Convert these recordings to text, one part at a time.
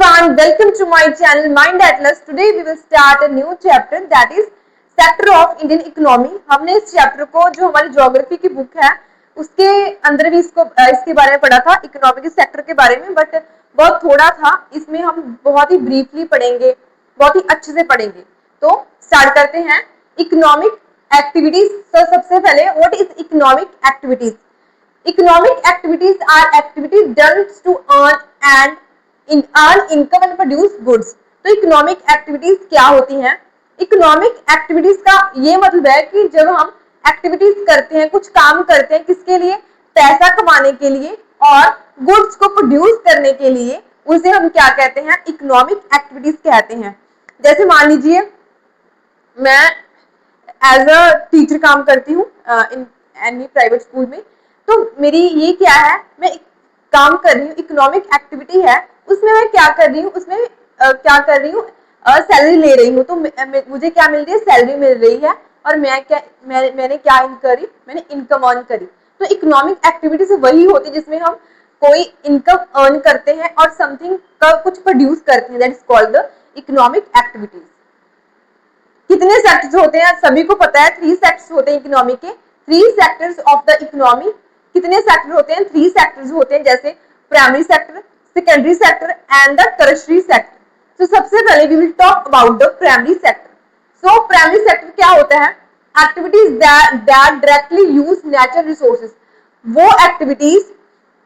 everyone, welcome to my channel Mind Atlas. Today we will start a new chapter that is Sector of Indian Economy. हमने इस chapter को जो हमारी geography की book है उसके अंदर भी इसके बारे में पढ़ा था, इकोनॉमिक सेक्टर के बारे में, बट बहुत थोड़ा था। इसमें हम बहुत ही ब्रीफली पढ़ेंगे, बहुत ही अच्छे से पढ़ेंगे। तो स्टार्ट करते हैं। Economic activities. तो सबसे पहले what is economic activities? Economic activities are activities done to earn income and produce goods. तो इकोनॉमिक एक्टिविटीज क्या होती हैं? इकोनॉमिक एक्टिविटीज का ये मतलब है कि जब हम एक्टिविटीज करते हैं, कुछ काम करते हैं, किसके लिए? पैसा कमाने के लिए और गुड्स को प्रोड्यूस करने के लिए, उसे हम क्या कहते हैं? इकोनॉमिक एक्टिविटीज कहते हैं। जैसे मान लीजिए मैं एज अ टीचर काम करती हूँ इन एनी प्राइवेट स्कूल में, तो मेरी ये क्या है, मैं काम कर रही हूँ, इकोनॉमिक एक्टिविटी है, उसमें मैं क्या कर रही हूँ, उसमें क्या कर रही हूँ, सैलरी ले रही हूँ। तो मुझे क्या मिल रही है? सैलरी मिल रही है। और मैंने क्या करी? मैंने इनकम अर्न करी। तो इकोनॉमिक एक्टिविटी से वही होती है जिसमें हम कोई इनकम अर्न करते हैं और समथिंग का कुछ प्रोड्यूस करते हैं, that is called the economic activities. कितने सेक्टर्स होते हैं? सभी को पता है, 3 सेक्टर्स होते हैं इकोनॉमी के। 3 सेक्टर्स ऑफ द इकोनॉमी। कितने सेक्टर होते हैं? 3 सेक्टर्स होते हैं, जैसे primary sector, secondary sector and the tertiary sector. तो सबसे पहले we will talk about the primary sector. So primary sector क्या होता है? Activities that directly use natural resources. वो एक्टिविटीज,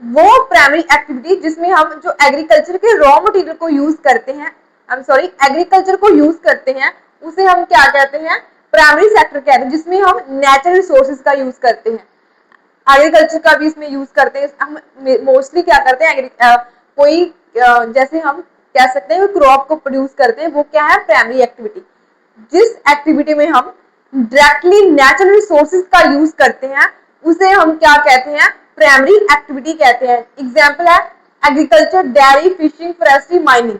वो प्राइमरी एक्टिविटीज जिसमें हम जो एग्रीकल्चर के रॉ मटेरियल को यूज करते हैं, एग्रीकल्चर को यूज करते हैं, उसे हम क्या कहते हैं? प्राइमरी सेक्टर कहते हैं, जिसमें हम नेचुरल रिसोर्सेज का यूज करते हैं। एग्रीकल्चर का भी इसमें यूज करते हैं। हम मोस्टली क्या करते हैं, कोई जैसे हम कह सकते हैं क्रॉप को प्रोड्यूस करते हैं, वो क्या है? Primary activity. जिस एक्टिविटी में हम डायरेक्टली नेचुरल रिसोर्सेज का यूज करते हैं, उसे हम क्या कहते हैं? प्राइमरी एक्टिविटी कहते हैं। एग्जाम्पल है agriculture, dairy, fishing, forestry, mining.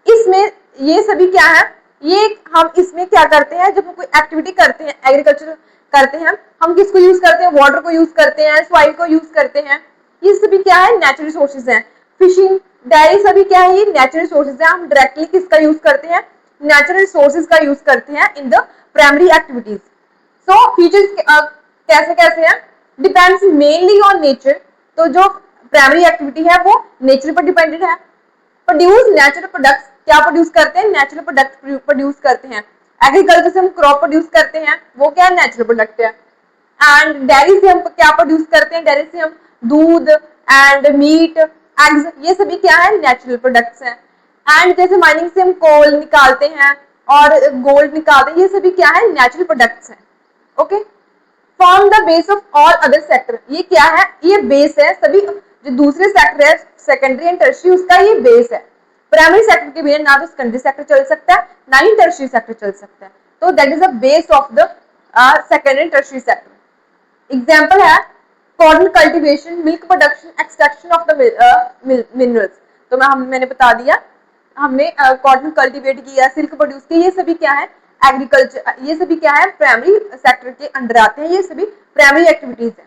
इसमें ये सभी क्या है? ये हम इसमें क्या करते हैं, जब हम कोई एक्टिविटी करते हैं, एग्रीकल्चर करते हैं, हम किसको यूज करते हैं? वाटर को यूज करते हैं, सॉइल को यूज करते हैं। ये सभी क्या है? नेचुरल रिसोर्सेज हैं। फिशिंग, डेयरी सभी क्या है? ये नेचुरल रिसोर्सेज है। हम डायरेक्टली किसका यूज करते हैं? नेचुरल रिसोर्सेज का यूज करते हैं in the primary activities. So features कैसे कैसे हैं? Depends mainly on nature. तो जो प्राइमरी एक्टिविटी है वो नेचर पर डिपेंडेंट है। प्रोड्यूस नेचुरल प्रोडक्ट्स, क्या प्रोड्यूस करते हैं? नेचुरल प्रोडक्ट प्रोड्यूस करते हैं। एग्रीकल्चर से हम क्रॉप प्रोड्यूस करते हैं, वो क्या है? नेचुरल प्रोडक्ट है। एंड डेयरी से हम क्या प्रोड्यूस करते हैं? डेयरी से हम दूध एंड मीट, एग्स, ये सभी क्या है? नेचुरल प्रोडक्ट्स हैं। एंड जैसे माइनिंग से हम कोल निकालते हैं और गोल्ड निकालते हैं, ये सभी क्या है? नेचुरल प्रोडक्ट्स हैं। Okay, form the base of all other sector. ये क्या है? ये बेस है। सभी जो दूसरे सेक्टर है, सेकेंडरी एंड टर्शियरी, उसका ये बेस है। प्राइमरी सेक्टर के बिना ना तो सेकेंडरी सेक्टर चल सकता है, ना ही टर्शियरी सेक्टर चल सकता है। तो that is the base of the secondary and tertiary sector. Example है cotton cultivation, milk production, extraction of the minerals. तो मैंने बता दिया, हमने कॉटन कल्टीवेट किया, सिल्क प्रोड्यूस किया, ये सभी क्या है? एग्रीकल्चर, ये सभी क्या है? प्राइमरी सेक्टर के अंडर आते हैं, ये सभी प्राइमरी एक्टिविटीज है।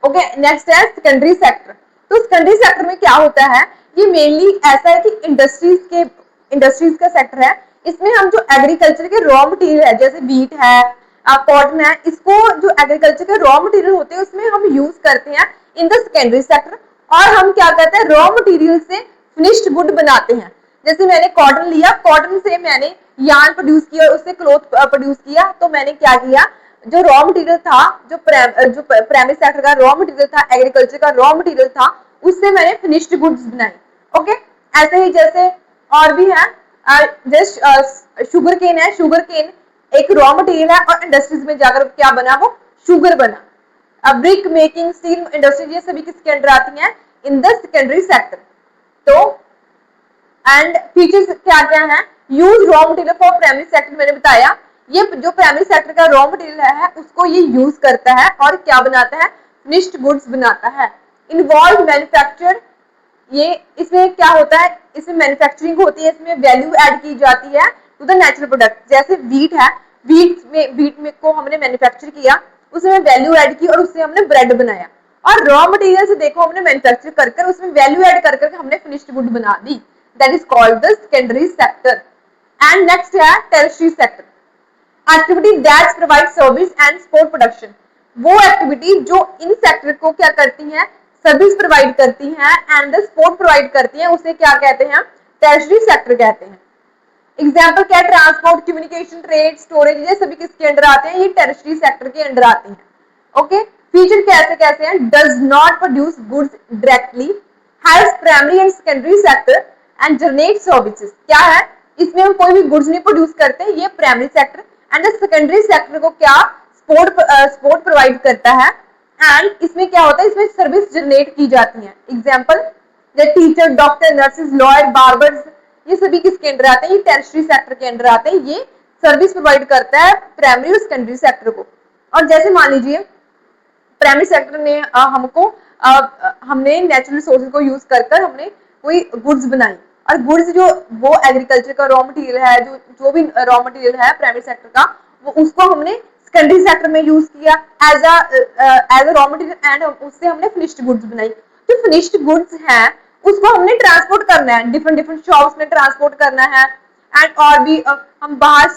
ओके, नेक्स्ट है सेकेंडरी सेक्टर। तो सेकेंडरी सेक्टर में क्या होता है? ये मेनली ऐसा है कि इंडस्ट्रीज का सेक्टर है। इसमें हम जो एग्रीकल्चर के रॉ मटेरियल है, जैसे व्हीट है, कॉटन है, इसको जो एग्रीकल्चर के रॉ मटेरियल होते हैं उसमें हम यूज करते हैं इन द सेकेंडरी सेक्टर। और हम क्या करते हैं? रॉ मटेरियल से फिनिश्ड गुड बनाते हैं। जैसे मैंने कॉटन लिया, कॉटन से मैंने यार्न प्रोड्यूस किया और उससे क्लॉथ प्रोड्यूस किया। तो मैंने क्या किया? जो रॉ मटेरियल था, जो प्राइमरी सेक्टर का रॉ मटेरियल था, एग्रीकल्चर का रॉ मटेरियल था, उससे मैंने फिनिश्ड गुड्स बनाई। ओके, ऐसे ही जैसे और भी है, जैसे शुगर केन है, शुगर केन एक रॉ मटेरियल है और इंडस्ट्रीज में जाकर क्या बना? वो शुगर बना। ब्रिक मेकिंग, स्टील इंडस्ट्री, ये सभी किसके अंडर आती हैं? In the secondary sector. तो एंड फीचर्स क्या क्या है? Use raw material for primary sector, मैंने बताया। ये जो प्राइमरी सेक्टर का रॉ मटेरियल है उसको ये यूज करता है और क्या बनाता है? फिनिश्ड गुड्स बनाता है। इन्वॉल्व मैन्युफैक्चर, ये इसमें क्या होता है? इसमें मैन्युफैक्चरिंग होती है, इसमें वैल्यू ऐड की जाती है टू द नेचुरल प्रोडक्ट। जैसे व्हीट है, व्हीट में को हमने मैन्युफैक्चर किया, उसमें वैल्यू ऐड की और उससे हमने ब्रेड बनाया। और रॉ मटेरियल से देखो हमने मैन्युफैक्चर कर उसमें वैल्यू ऐड कर हमने फिनिश्ड गुड बना दी। That is called the secondary sector. And next है tertiary sector, activity that provide service and support production. वो एक्टिविटी जो इन सेक्टर को क्या करती हैं, सर्विस प्रोवाइड करती हैं एंड द सपोर्ट प्रोवाइड करती हैं, उसे क्या कहते हैं, टर्शियरी सेक्टर कहते हैं। एग्जाम्पल क्या, ट्रांसपोर्ट, कम्युनिकेशन, ट्रेड, स्टोरेज, ये सभी किसके अंडर आते हैं, ये टर्शियरी सेक्टर के अंडर आते हैं। ओके, फीचर कैसे कैसे हैं, does not produce goods directly, has primary and secondary sector and generate services. क्या है, इसमें हम कोई भी गुड्स नहीं प्रोड्यूस करते, ये primary sector, and secondary sector को क्या सपोर्ट प्रोवाइड करता है, एंड इसमें क्या होता है, इसमें सर्विस जनरेट की जाती है। Example teacher, doctor, nurses, lawyer, barbers, ये सभी किसके अंडर आते हैं, ये टर्शियरी सेक्टर के अंडर आते हैं। ये सर्विस प्रोवाइड करता है प्राइमरी और सेकेंडरी सेक्टर को। और जैसे मान लीजिए प्राइमरी सेक्टर ने हमने नेचुरल रिसोर्सेज को यूज कर हमने कोई गुड्स बनाई, और गुड्स जो वो एग्रीकल्चर का रॉ मटेरियल है, जो भी रॉ मटेरियल है प्राइमरी सेक्टर का, वो उसको हमने सेकेंडरी सेक्टर में यूज किया as a raw material, and उससे हमने फिनिश्ड गुड्स बनाई। जो फिनिश्ड गुड्स हैं उसको हमने ट्रांसपोर्ट करना है, डिफरेंट शॉप्स में ट्रांसपोर्ट करना है, एंड और भी हम बाहर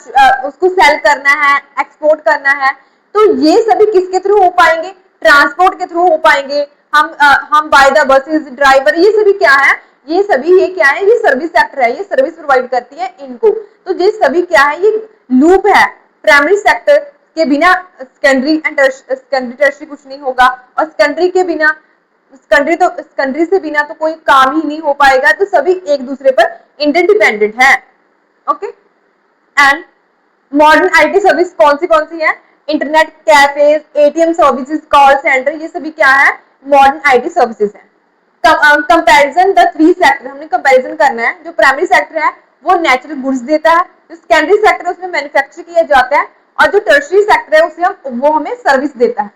उसको सेल करना है, एक्सपोर्ट करना है। तो ये सभी किसके थ्रू हो पाएंगे, ट्रांसपोर्ट के थ्रू हो पाएंगे। हम बाय द बसेस, ड्राइवर, ये सभी क्या है, ये सभी ये क्या है, ये सर्विस सेक्टर है, ये सर्विस प्रोवाइड करती है इनको। तो ये सभी क्या है, ये लूप है। प्राइमरी सेक्टर के बिना सेकेंडरी एंड टर्शियरी कुछ नहीं होगा, और सेकेंडरी के बिना सेकेंडरी से बिना तो कोई काम ही नहीं हो पाएगा। तो सभी एक दूसरे पर इंटरडिपेंडेंट है। Okay, and modern IT service कौन सी है, internet cafes, ATM services, call centre, ये सभी क्या है, मॉडर्न आईटी सर्विसेज है। कंपैरिजन द थ्री सेक्टर, हमने कंपैरिजन करना है। जो प्राइमरी सेक्टर है वो नेचुरल गुड्स देता है, जो सेकेंडरी सेक्टर है उसमें मैन्युफैक्चर किया जाता है, और जो टर्शियरी सेक्टर है उसे वो हमें सर्विस देता है।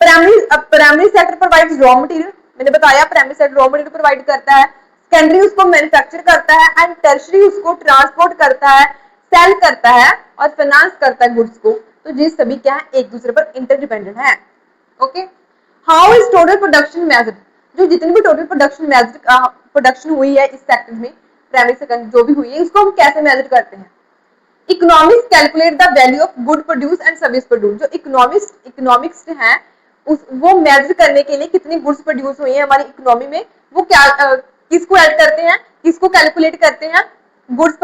Primary sector provides raw material, मैंने बताया primary sector raw material provide करता है, सेकेंडरी उसको मैन्युफैक्चर करता है, एंड टर्शियरी उसको ट्रांसपोर्ट करता है, सेल करता है और फाइनेंस करता है गुड्स को। तो ये सभी क्या है, एक दूसरे पर इंटरडिपेंडेंट है। Okay, how is total production measured, जो जितनी भी टोटल प्रोडक्शन हुई है इस सेक्टर में, प्राइमरी सेकेंडरी जो भी हुई है, उसको हम कैसे मेजर करते हैं। Economics calculate the value of good produce and service produce. जो इकोनॉमिक्स है वो मेजर करने के लिए कितनी गुड्स प्रोड्यूस हुई है हमारी इकोनॉमी में, वो क्या किसको ऐड करते हैं, किसको कैलकुलेट करते हैं, गुड्स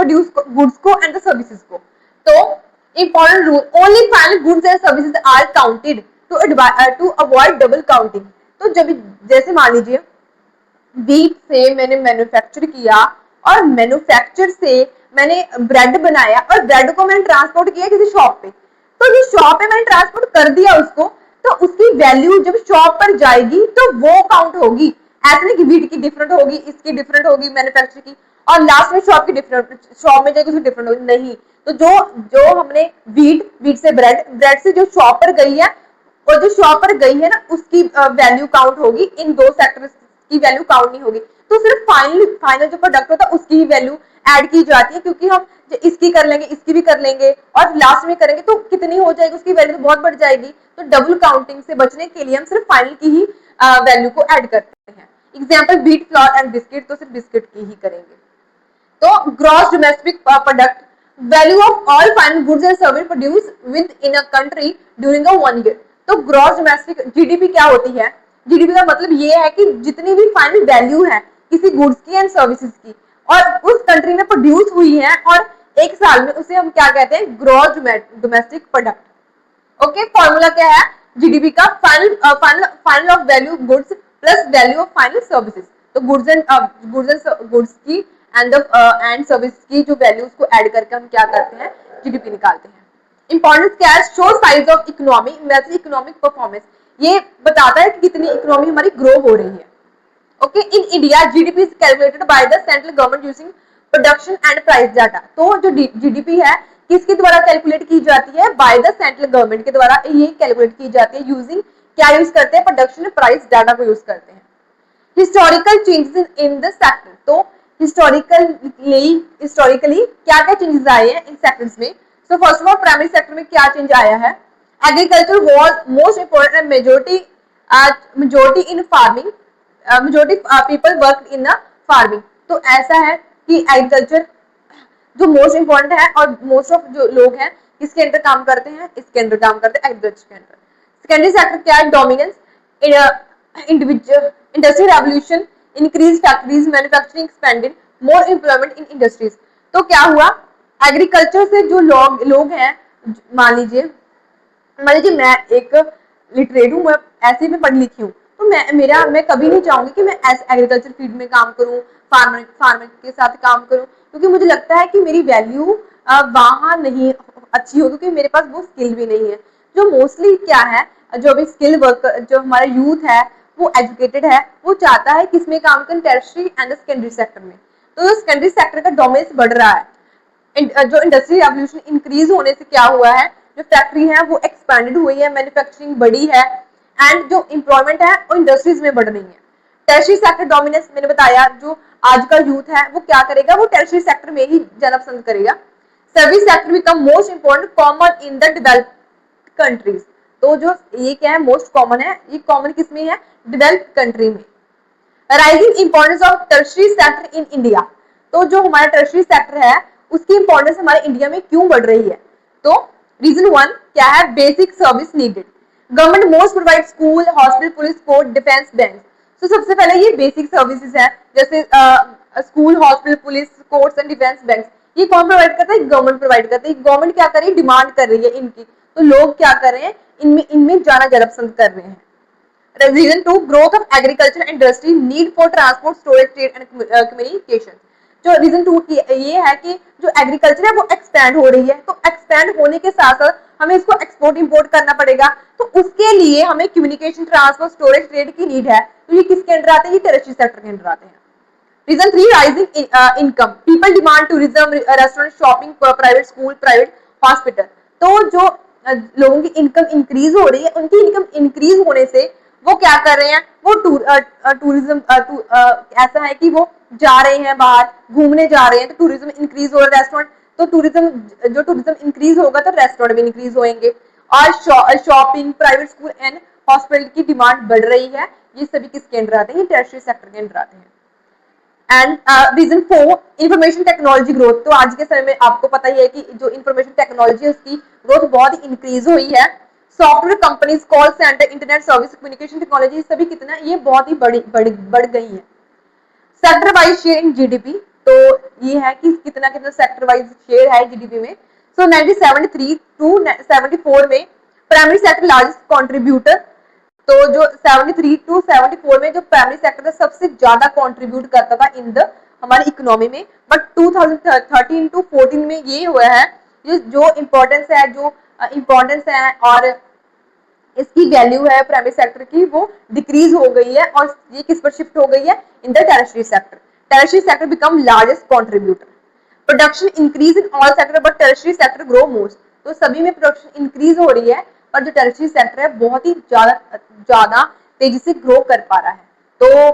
को एंड द सर्विसेज को। तो important rule, only final goods and services are counted to avoid double counting. तो जब जैसे मान लीजिए व्हीट से मैंने मैन्युफैक्चर किया, और मैन्युफैक्चर से मैंने ब्रेड बनाया, और ब्रेड को मैंने ट्रांसपोर्ट किया किसी शॉप पे, तो जिस शॉप पे मैंने ट्रांसपोर्ट कर दिया उसको, तो उसकी वैल्यू जब शॉप पर जाएगी तो वो काउंट होगी। ऐसे नहीं कि व्हीट की डिफरेंट होगी, इसकी डिफरेंट होगी मैन्युफैक्चर की, और लास्ट में शॉप में जाएगी उसकी डिफरेंट होगी, नहीं। तो जो हमने व्हीट से ब्रेड से जो शॉप पर गई है, और जो शॉप पर गई है ना, उसकी वैल्यू काउंट होगी, इन दो सेक्टर्स की वैल्यू काउंट नहीं होगी। तो सिर्फ फाइनल जो प्रोडक्ट होता है उसकी ही वैल्यू ऐड की जाती है, क्योंकि हम इसकी कर लेंगे, इसकी भी कर लेंगे, और लास्ट में करेंगे तो कितनी हो जाएगी, उसकी वैल्यू तो बहुत बढ़ जाएगी। तो डबल काउंटिंग से बचने के लिए हम सिर्फ फाइनल की ही वैल्यू को ऐड करते हैं। Example wheat, floor and biscuit, तो सिर्फ बिस्किट की ही करेंगे। तो gross domestic product, value of all final goods and service produce with in a country during a 1 year. तो ग्रॉस डोमेस्टिक जीडीपी क्या होती है, जीडीपी का मतलब ये है कि जितनी भी फाइनल वैल्यू है किसी गुड्स की एंड सर्विसेज की, और उस कंट्री में प्रोड्यूस हुई है, और एक साल में, उसे हम क्या कहते हैं, gross domestic product. Okay, formula क्या है जीडीपी का, final of value goods plus value of final services. तो गुड्स की एंड सर्विस की जो वैल्यू उसको ऐड करके हम क्या करते हैं, जीडीपी निकालते हैं। इंपॉर्टेंस क्या है, show size of economy measure economic performance, ये बताता है कि कितनी इकोनॉमी हमारी ग्रो हो रही है। Okay, in India GDP is calculated by the central government using production and price data. तो जो जीडीपी है किसके द्वारा कैलकुलेट की जाती है, बाय द सेंट्रल गवर्नमेंट के द्वारा ये कैलकुलेट की जाती है, यूजिंग क्या यूज करते हैं, प्रोडक्शन एंड प्राइस डाटा को यूज करते हैं। Historical changes in the sector, तो हिस्टोरिकली क्या क्या चेंजेस आए हैं इन सेक्टर्स में। So first of all primary sector में क्या चेंज आया है, agriculture was most important, majority in farming, majority people work in farming. तो ऐसा है कि एग्रीकल्चर जो मोस्ट इंपॉर्टेंट है और मोस्ट ऑफ जो लोग हैं इसके अंदर काम करते हैं, इसके अंदर काम करते हैं एग्रीकल्चर के अंदर। सेकेंडरी सेक्टर क्या है? Dominance, industry revolution, increase factories, manufacturing expanded, more employment in industries. तो क्या हुआ, एग्रीकल्चर से जो लोग हैं, मान लीजिए मैं एक लिटरेट हूँ, मैं ऐसे में पढ़ी लिखी हूँ, तो मैं कभी नहीं चाहूंगी कि मैं एग्रीकल्चर फील्ड में काम करूँ, फार्मर के साथ काम करूँ, क्योंकि मुझे लगता है कि मेरी वैल्यू वहां नहीं अच्छी हो, क्योंकि मेरे पास वो स्किल भी नहीं है। जो मोस्टली क्या है, जो अभी स्किल वर्कर, जो हमारा यूथ है वो एजुकेटेड है, वो चाहता है किसमें काम करें, टर्शियरी एंड सेकेंडरी सेक्टर में। तो सेकेंडरी सेक्टर का डोमिनेंस बढ़ रहा है। जो इंडस्ट्री रेवोल्यूशन इंक्रीज होने से क्या हुआ है, जो फैक्ट्री है वो एक्सपैंडेड हुई है, मैन्युफैक्चरिंग बढ़ी है, एंड जो एम्प्लॉयमेंट है वो इंडस्ट्रीज में बढ़ रही है। टर्शियरी सेक्टर डोमिनेंस मैंने बताया, जो आज का यूथ है वो क्या करेगा, वो टर्शियरी सेक्टर में ही जाना पसंद करेगा। Service sector become most important common in the developed countries. तो जो ये क्या है, मोस्ट कॉमन है, ये कॉमन किसमें है, डेवलप्ड कंट्री में। Rising importance of tertiary sector in India. तो जो हमारा टर्शियरी सेक्टर है उसकी इंपॉर्टेंस हमारे इंडिया में क्यों बढ़ रही है? तो रीजन 1 क्या है, basic service needed. Government most provide school, hospital, police, court, defence, bank. तो सबसे पहले ये बेसिक सर्विसेज है, जैसे school, hospital, police, courts and defence, bank. ये कौन प्रोवाइड करता है? गवर्नमेंट प्रोवाइड करता है। गवर्नमेंट क्या कर रही है, डिमांड कर रही है इनकी, तो लोग क्या कर रहे हैं, इनमें जाना ज्यादा पसंद कर रहे हैं। Reason 2 growth of agriculture industry, need for transport, storage, trade and communication। जो रीजन 2 ये है कि जो एग्रीकल्चर है वो एक्सपैंड हो रही है, तो एक्सपैंड होने के साथ साथ हमें इसको एक्सपोर्ट इंपोर्ट करना पड़ेगा, तो उसके लिए हमें कम्युनिकेशन, ट्रांसपोर्ट, स्टोरेज, ट्रेड की नीड है। तो ये किसके अंडर आते हैं, ये टर्शियरी सेक्टर के अंडर आते हैं। Reason 3 rising income, people demand tourism, restaurant, shopping, private school, private hospital. तो जो लोगों की इनकम इंक्रीज हो रही है, उनकी इनकम इंक्रीज होने से वो क्या कर रहे हैं, वो टूरिज्म ऐसा है कि वो जा रहे हैं बाहर घूमने जा रहे हैं, तो टूरिज्म इंक्रीज हो रहा है। रेस्टोरेंट, तो टूरिज्म इंक्रीज होगा तो रेस्टोरेंट भी इंक्रीज होंगे, और shopping, private school and hospital की डिमांड बढ़ रही है। ये सभी किसके अंडर आते हैं, ये टर्शियरी सेक्टर के अंडर आते हैं। And reason 4 information technology growth. तो आज के समय में आपको पता ही है कि जो इंफॉर्मेशन टेक्नोलॉजी है उसकी ग्रोथ बहुत इंक्रीज हुई है। Software companies, call centre, internet service, communication technology सभी कितना ये बहुत ही बढ़ गई है। Sector wise share in GDP, तो ये है कि कितना कितना सेक्टर वाइज शेयर है जीडीपी में। सो 1973 टू 74 में प्राइमरी सेक्टर लार्जेस्ट कंट्रीब्यूटर। तो जो 73 टू 74 में जो प्राइमरी सेक्टर था सबसे ज्यादा कंट्रीब्यूट करता था इन द हमारी इकोनॉमी में, बट 2013 टू 14 में ये हुआ है, जो इम्पोर्टेंस है, जो इम्पोर्टेंस है और इसकी वैल्यू है प्राइमरी सेक्टर की, वो डिक्रीज हो गई है, और ये किस पर शिफ्ट हो गई है, in the tertiary sector. Tertiary sector become largest contributor. Production increase in all sector but tertiary sector grow most. तो सभी में प्रोडक्शन इंक्रीज हो रही है, पर जो टर्शियरी सेक्टर है बहुत ही ज्यादा तेजी से ग्रो कर पा रहा है। तो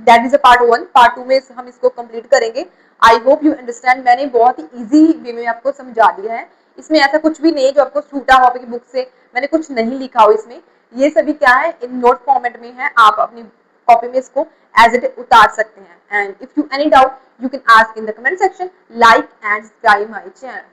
that is a part 1। Part 2 में हम इसको कंप्लीट करेंगे। I hope you understand. मैंने बहुत ही इजी वे में आपको समझा दिया है, इसमें ऐसा कुछ भी नहीं है जो आपको छूटा हो आपकी बुक से, मैंने कुछ नहीं लिखा हो इसमें। ये सभी क्या है, इन नोट फॉर्मेट में है, आप अपनी कॉपी में इसको एज इट उतार सकते हैं। And if you any doubt you can ask in the comment section. Like and subscribe my channel.